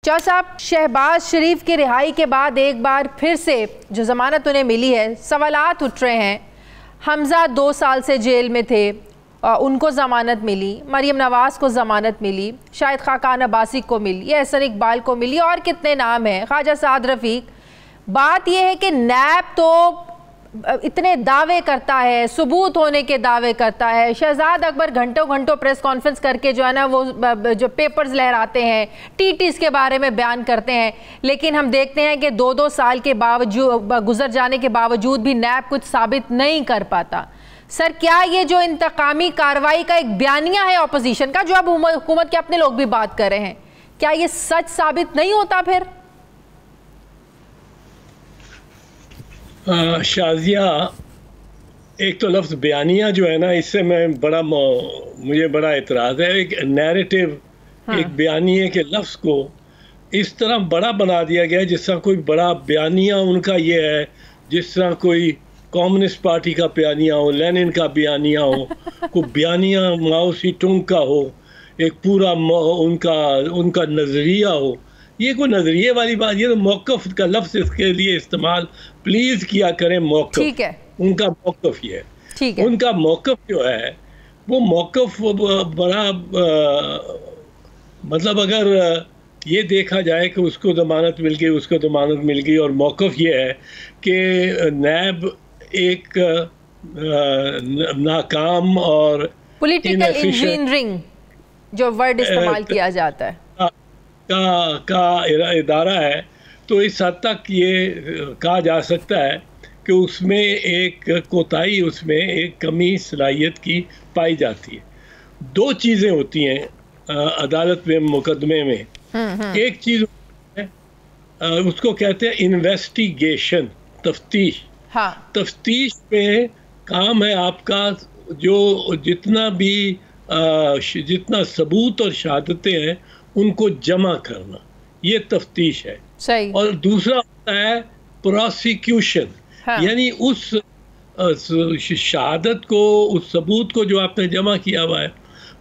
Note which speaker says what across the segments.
Speaker 1: चौधरी साहब, शहबाज शरीफ की रिहाई के बाद एक बार फिर से जो ज़मानत उन्हें मिली है, सवालात उठ रहे हैं। हमजा 2 साल से जेल में थे, उनको ज़मानत मिली, मरीम नवाज़ को ज़मानत मिली, शाहिद खाकान अब्बासी को मिली, एहसन इकबाल को मिली, और कितने नाम हैं, ख्वाजा साद रफ़ीक। बात यह है कि नैब तो इतने दावे करता है, सबूत होने के दावे करता है। शहजाद अकबर घंटों घंटों प्रेस कॉन्फ्रेंस करके जो है ना वो जो पेपर्स लहराते हैं, टीटीज़ के बारे में बयान करते हैं, लेकिन हम देखते हैं कि 2-2 साल के बावजूद, गुजर जाने के बावजूद भी नैब कुछ साबित नहीं कर पाता। सर, क्या ये जो इंतकामी कार्रवाई का एक बयानिया है अपोजिशन का, जो अब हुकूमत के अपने लोग भी बात कर रहे हैं, क्या ये सच साबित नहीं होता फिर?
Speaker 2: शाजिया, एक तो लफ्ज़ बयानिया जो है ना, इससे मुझे बड़ा एतराज़ है। एक नैरेटिव, एक बयानिए के लफ्ज़ को इस तरह बड़ा बना दिया गया है जिस तरह कोई बड़ा बयानिया उनका ये है, जिस तरह कोई कम्युनिस्ट पार्टी का बयानिया हो, लेनिन का बयानिया हो, कोई बयानिया माओ सी तुंग का हो, एक पूरा उनका नज़रिया हो। ये कोई नज़रिए वाली बात, ये तो मौक़िफ़ का लफ्ज़ इसके लिए इस्तेमाल प्लीज़ किया करें। मौक़िफ़, ठीक है, उनका मौक़िफ़ ये है, ठीक है। उनका मौक़िफ़ जो है वो मौक़िफ़ बड़ा मतलब अगर ये देखा जाए कि उसको ज़मानत मिल गई, उसको ज़मानत मिल गई, और मौक़िफ़ ये है कि नैब एक नाकाम और
Speaker 1: पॉलिटिकल इंजीनियरिंग जो वर्ड इस्तेमाल किया जाता है
Speaker 2: का इदारा है, तो इस हद तक ये कहा जा सकता है कि उसमें एक कोताही, उसमें एक कमी सलाहियत की पाई जाती है। 2 चीज़ें होती हैं अदालत में, मुकदमे में। एक चीज़ है, उसको कहते हैं इन्वेस्टिगेशन, तफ्तीश। हाँ। तफ्तीश में काम है आपका जो जितना भी जितना सबूत और शहादतें हैं उनको जमा करना, ये तफ्तीश है। सही। और दूसरा होता है प्रोसिक्यूशन। हाँ। यानी उस शहादत को, उस सबूत को जो आपने जमा किया हुआ है,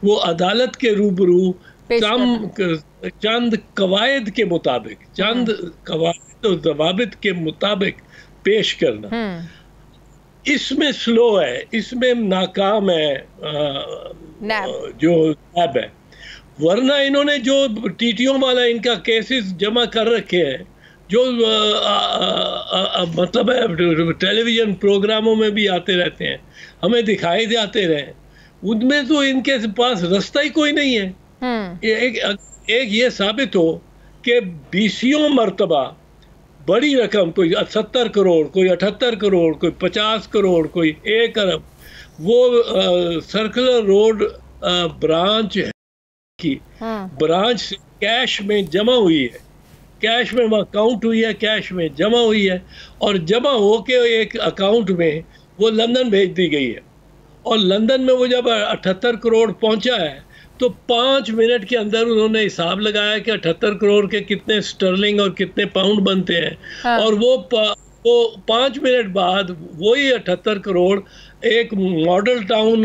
Speaker 2: वो अदालत के रूबरू चंद कवायद के मुताबिक, चंद कवायद और ज़वाबित के मुताबिक पेश करना। इसमें स्लो है, इसमें नाकाम है जो नैब है। वरना इन्होंने जो टीटीओ वाला इनका केसेस जमा कर रखे हैं, जो मतलब है टेलीविज़न प्रोग्रामों में भी आते रहते हैं, हमें दिखाई जाते रहे, उनमें तो इनके पास रास्ता ही कोई नहीं है। एक ये साबित हो कि 20 मरतबा बड़ी रकम, कोई 70 करोड़, कोई 78 करोड़, कोई 50 करोड़, कोई 1 अरब, वो सर्कुलर रोड ब्रांच की ब्रांच से कैश में जमा हुई है, कैश में वहाँ काउंट हुई है, कैश में जमा हुई है, और जमा हो के एक अकाउंट में वो लंदन भेज दी गई है। और लंदन में वो जब 78 करोड़ पहुँचा है तो 5 मिनट के अंदर उन्होंने हिसाब लगाया कि 78 करोड़ के कितने स्टर्लिंग और कितने पाउंड बनते हैं। हाँ। और वो 5 मिनट बाद वही 78 करोड़ एक मॉडल टाउन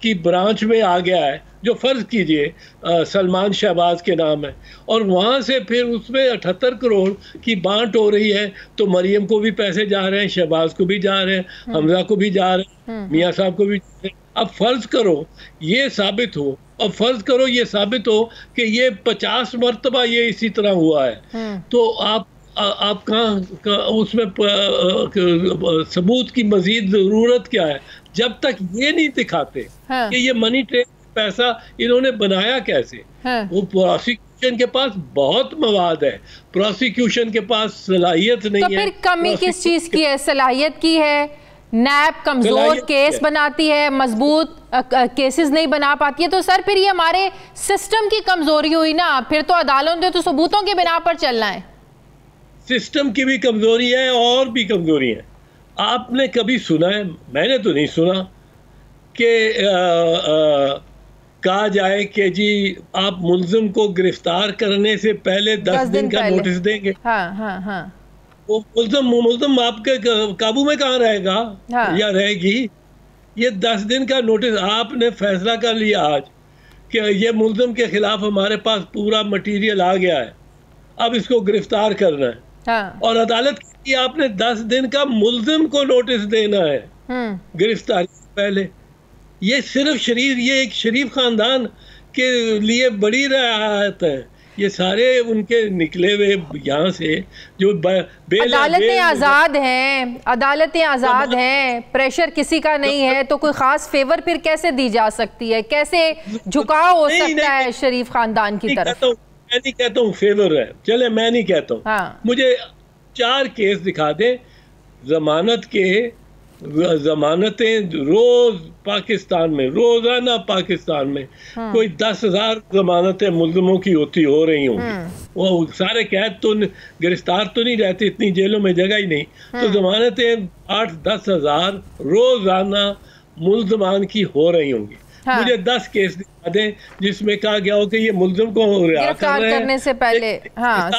Speaker 2: की ब्रांच में आ गया है, जो फ़र्ज़ कीजिए सलमान शहबाज के नाम है, और वहाँ से फिर उसमें 78 करोड़ की बांट हो रही है। तो मरियम को भी पैसे जा रहे हैं, शहबाज को भी जा रहे हैं, हमजा को भी जा रहे हैं, मियाँ साहब को भी जा रहे हैं। अब फ़र्ज़ करो ये साबित हो, और फ़र्ज़ करो ये साबित हो कि ये 50 मरतबा ये इसी तरह हुआ है, तो आप कहाँ उसमें सबूत की मज़ीद ज़रूरत क्या है, जब तक ये नहीं दिखाते। हाँ। कि ये मनी ट्रेन पैसा इन्होंने बनाया कैसे। हाँ। वो प्रोसिक्यूशन के पास बहुत मवाद है, प्रोसिक्यूशन के पास सलाहियत नहीं है। तो फिर
Speaker 1: कमी किस चीज़ की है? सलाहियत की है। नैब कमज़ोर केस बनाती है, मजबूत केसेस नहीं बना पाती है। तो सर फिर ये हमारे सिस्टम की कमज़ोरी हुई ना, फिर तो अदालतों ने तो सबूतों के बिना पर चलना है।
Speaker 2: सिस्टम की भी कमज़ोरी है और भी कमज़ोरी है। आपने कभी सुना है, मैंने तो नहीं सुना कि कहा जाए कि जी आप मुल्ज़िम को गिरफ्तार करने से पहले 10 दिन का नोटिस देंगे। हाँ, हाँ, हाँ। वो मुल्ज़िम आपके काबू में कहाँ रहेगा। हाँ। या रहेगी। ये 10 दिन का नोटिस, आपने फैसला कर लिया आज कि ये मुल्ज़िम के खिलाफ हमारे पास पूरा मटीरियल आ गया है, अब इसको गिरफ्तार करना है।
Speaker 1: हाँ।
Speaker 2: और अदालत की आपने 10 दिन का मुल्जिम को नोटिस देना है गिरफ्तारी से पहले। ये सिर्फ शरीफ, ये एक शरीफ खानदान के लिए बड़ी राहत है। ये सारे उनके निकले हुए यहाँ से जो
Speaker 1: अदालतें आज़ाद हैं, अदालतें आज़ाद हैं, प्रेशर किसी का नहीं है, तो कोई ख़ास फेवर फिर कैसे दी जा सकती है, कैसे झुकाव हो सकता है शरीफ खानदान की तरफ?
Speaker 2: मैं नहीं कहता हूँ फेवर है, चले मैं नहीं कहता हूँ।
Speaker 1: हाँ।
Speaker 2: मुझे 4 केस दिखा दें जमानत के, जमानतें रोज पाकिस्तान में, रोजाना पाकिस्तान में कोई 10,000 जमानतें मुल्जिमों की हो रही होंगी। वो सारे कैद तो गिरफ्तार तो नहीं रहते, इतनी जेलों में जगह ही नहीं, तो जमानतें 8-10 हजार रोजाना मुल्जिमान की हो रही होंगी। हाँ। मुझे 10 केस दिखा दें जिसमें कहा गया हो कि ये मुल्जिम को रिहा
Speaker 1: करने से पहले, हाँ,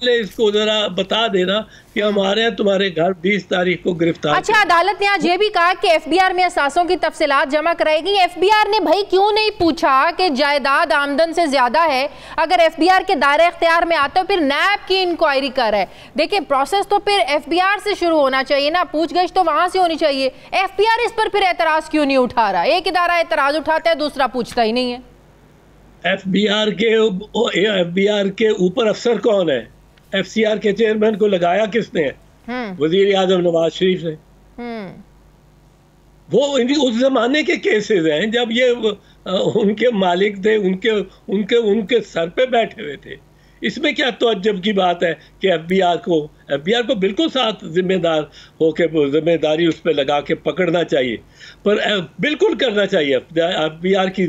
Speaker 2: इसको जरा बता देना कि हमारे यहाँ तुम्हारे घर 20 तारीख को गिरफ्तार।
Speaker 1: अच्छा, अदालत ने आज ये भी कहा कि एफबीआर में असासों की तफसीलात जमा कराएगी। एफबीआर ने भाई क्यों नहीं पूछा कि जायदाद आमदन से ज्यादा है? अगर एफबीआर के दायरे इख्तियार में आता है फिर नैब की इंक्वायरी कर है। देखिए, प्रोसेस तो फिर एफबीआर से शुरू होना चाहिए ना, पूछगछ तो वहां से होनी चाहिए। एफबीआर इस पर फिर एतराज क्यों नहीं उठा रहा? एक इदारा एतराज उठाता है, दूसरा पूछता ही नहीं है।
Speaker 2: एफबीआर के ऊपर अफसर कौन है? एफसीआर के चेयरमैन को लगाया किसने है? वजीर आजम नवाज शरीफ ने। वो उस जमाने के केसेस हैं जब ये उनके मालिक थे, उनके सर पे बैठे हुए थे। इसमें क्या तअज्जुब की बात है कि एफबीआर को बिल्कुल साथ जिम्मेदार होकर जिम्मेदारी उस पर लगा के पकड़ना चाहिए, पर बिल्कुल करना चाहिए। एफबीआर की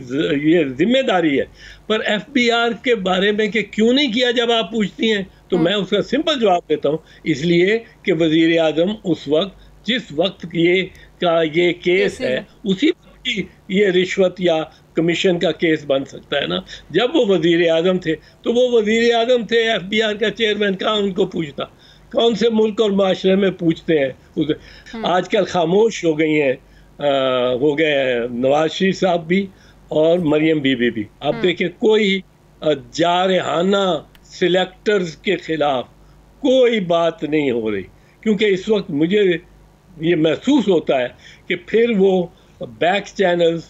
Speaker 2: ये जिम्मेदारी है, पर एफबीआर के बारे में कि क्यों नहीं किया जब आप पूछती हैं, तो मैं उसका सिंपल जवाब देता हूँ, इसलिए कि वजीर आजम उस वक्त, जिस वक्त ये केस है, उसी वक्त ये रिश्वत या कमीशन का केस बन सकता है ना। जब वो वजीर आजम थे तो वो वजीर आजम थे, एफबीआर का चेयरमैन कहाँ उनको पूछता? कौन से मुल्क और माशरे में पूछते हैं? आजकल खामोश हो गई हैं, हो गए हैं नवाज शरीफ साहब भी और मरियम बीबी भी। आप देखें, कोई जारहाना सिलेक्टर्स के खिलाफ कोई बात नहीं हो रही, क्योंकि इस वक्त मुझे ये महसूस होता है कि फिर वो बैक चैनल्स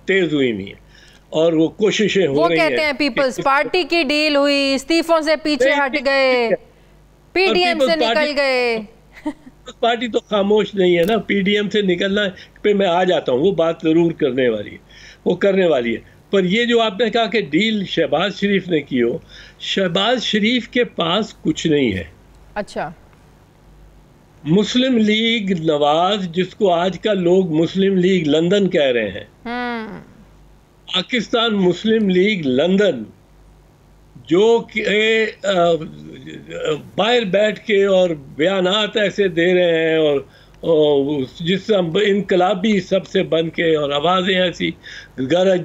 Speaker 2: तेज हुई नहीं है और वो कोशिशें हो रही हैं।
Speaker 1: वो कहते हैं पीपल्स पार्टी की डील हुई, इस्तीफों से पीछे हट गए, पीडीएम से निकल गए।
Speaker 2: पार्टी तो खामोश नहीं है ना, पीडीएम से निकलना पे मैं आ जाता हूँ, वो बात जरूर करने वाली है, वो करने वाली है। पर ये जो आपने कहा कि डील शहबाज शरीफ ने की हो, शहबाज शरीफ के पास कुछ नहीं है।
Speaker 1: अच्छा,
Speaker 2: मुस्लिम लीग नवाज, जिसको आजकल लोग मुस्लिम लीग लंदन कह रहे हैं, पाकिस्तान मुस्लिम लीग लंदन, जो कि बाहर बैठ के और बयानात ऐसे दे रहे हैं और जिससे इनकलाबी सबसे बन के और आवाज़ें ऐसी गरज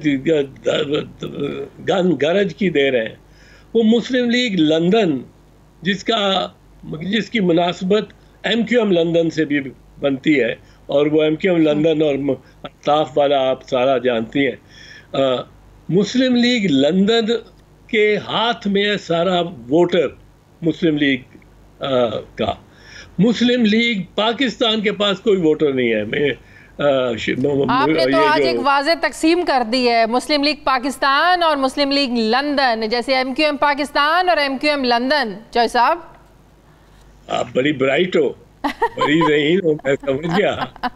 Speaker 2: की दे रहे हैं, वो मुस्लिम लीग लंदन जिसकी मुनासबत MQM लंदन से भी बनती है, और वो MQM लंदन और अल्ताफ वाला आप सारा जानती हैं। मुस्लिम लीग लंदन के हाथ में है सारा वोटर मुस्लिम लीग का। मुस्लिम लीग पाकिस्तान के पास कोई वोटर नहीं है।
Speaker 1: आपने तो आज एक वाज़े तकसीम कर दी है, मुस्लिम लीग पाकिस्तान और मुस्लिम लीग लंदन, जैसे MQM पाकिस्तान और MQM लंदन। जय साहब,
Speaker 2: आप बड़ी ब्राइट हो, बड़ी रहीन हो, मैं समझ गया,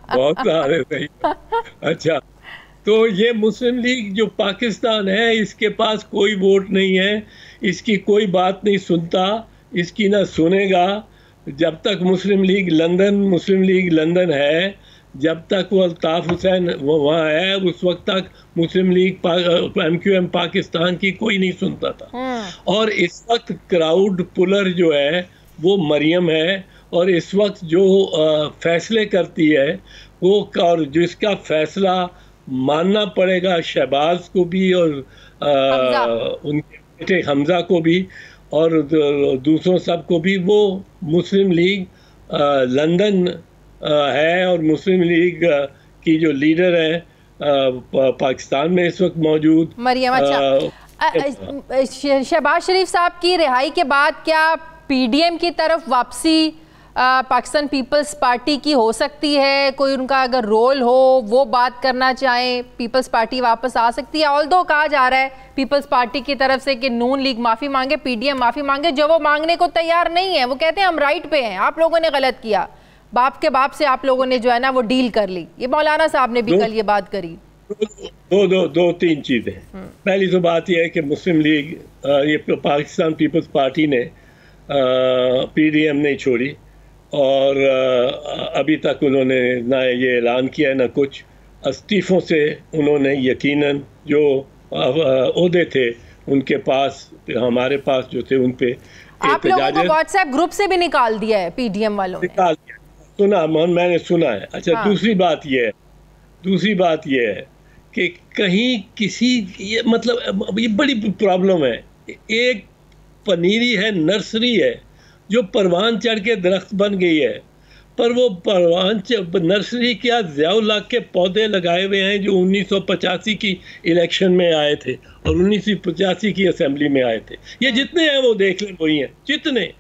Speaker 2: बहुत सही। अच्छा, तो ये मुस्लिम लीग जो पाकिस्तान है, इसके पास कोई वोट नहीं है, इसकी कोई बात नहीं सुनता, इसकी ना सुनेगा। जब तक मुस्लिम लीग लंदन है, जब तक वो अल्ताफ हुसैन वहाँ है, उस वक्त तक मुस्लिम लीग MQM पाकिस्तान की कोई नहीं सुनता था। और इस वक्त क्राउड पुलर जो है वो मरियम है, और इस वक्त जो फैसले करती है वो, और जिसका फैसला मानना पड़ेगा शहबाज को भी और उनके बेटे हमजा को भी और दूसरों सब को भी, वो मुस्लिम लीग लंदन है। और मुस्लिम लीग की जो लीडर है पाकिस्तान में इस वक्त मौजूद
Speaker 1: मरियम। अच्छा, शहबाज शरीफ साहब की रिहाई के बाद क्या पीडीएम की तरफ वापसी पाकिस्तान पीपल्स पार्टी की हो सकती है? कोई उनका अगर रोल हो, वो बात करना चाहें, पीपल्स पार्टी वापस आ सकती है? ऑल्दो कहा जा रहा है पीपल्स पार्टी की तरफ से कि नून लीग माफ़ी मांगे, पीडीएम माफ़ी मांगे, जो वो मांगने को तैयार नहीं है। वो कहते हैं हम राइट पे हैं, आप लोगों ने गलत किया, बाप के बाप से आप लोगों ने जो है ना वो डील कर ली। ये मौलाना साहब ने भी कल ये बात करी।
Speaker 2: दो तीन चीज़ें। पहली तो बात यह है कि मुस्लिम लीग, ये पाकिस्तान पीपल्स पार्टी ने पीडीएम नहीं छोड़ी, और अभी तक उन्होंने ना ये ऐलान किया ना कुछ। इस्तीफ़ों से उन्होंने यकीनन जो ओहदे थे उनके पास, हमारे पास जो थे, उन पे
Speaker 1: आप लोगों को व्हाट्सएप ग्रुप से भी निकाल दिया है पीडीएम वालों ने? निकाल दिया,
Speaker 2: सुना, मैंने सुना है। अच्छा, हाँ। दूसरी बात ये है कि कहीं किसी, ये मतलब ये बड़ी प्रॉब्लम है। एक पनीरी है, नर्सरी है जो परवान चढ़ के दरख्त बन गई है, पर वो परवान नर्सरी क्या ज़ियाउल हक के पौधे लगाए हुए हैं जो 1985 की इलेक्शन में आए थे और 1985 की असेंबली में आए थे। ये जितने हैं वो देख लें, वही हैं जितने।